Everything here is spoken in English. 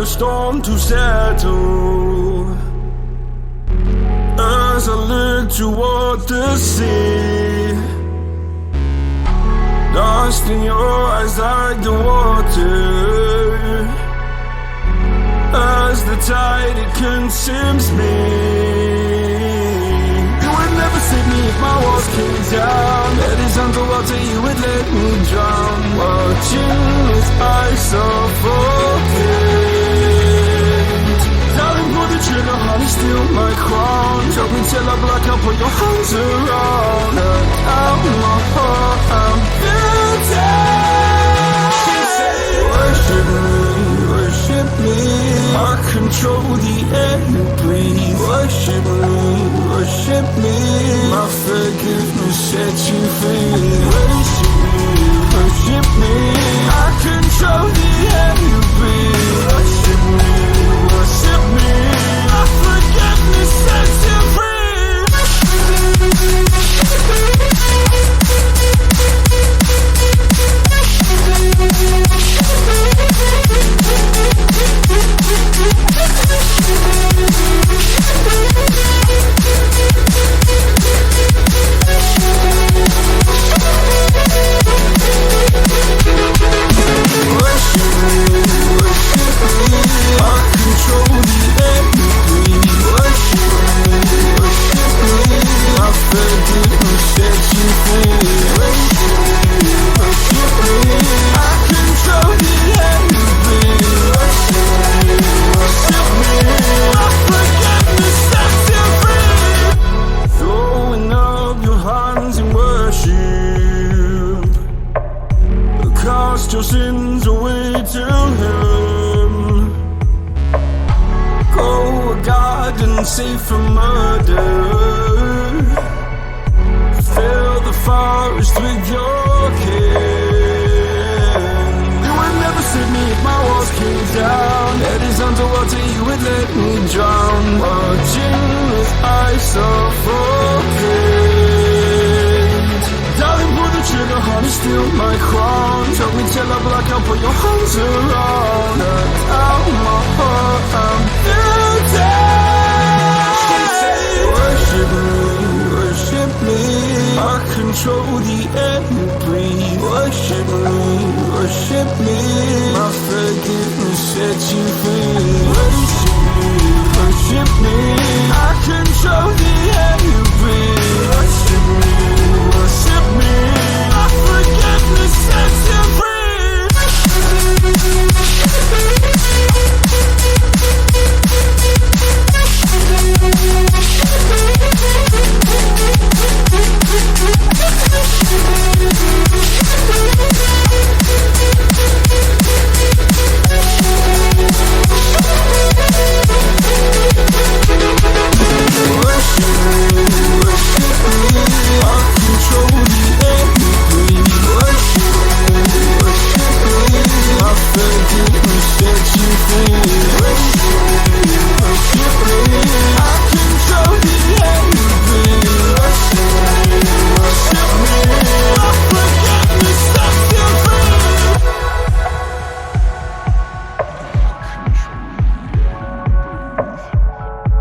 a storm to settle. As I look toward the sea, lost in your eyes like the water. As the tide, it consumes me. You would never save me if my walls came down. Head is underwater, you would let me drown. Watching as I suffocate. Darling, pull the trigger, honey, steal my crown. Choke me till I black out, put your hands around. Look out my heart, I'm guilty. Worship me, worship me. I control the air you breathe. Worship me, worship me. My forgiveness sets you free. Worship me, worship me. I control the air you breathe. Worship me, worship me. My forgiveness sets you free. Cast your sins away to Him. Go a garden safe from murder. Fill the forest with your kin. You would never save me if my walls came down. Head is underwater, you would let me drown. Watching as I suffocate. Darling, pull the trigger, honey, steal my crown. Choke me till I black out, put your hands around. Look out my heart, I'm guilty. Worship me, worship me. I control the air you breathe. Worship me, worship me. My forgiveness sets you free. Worship me, worship me. I control the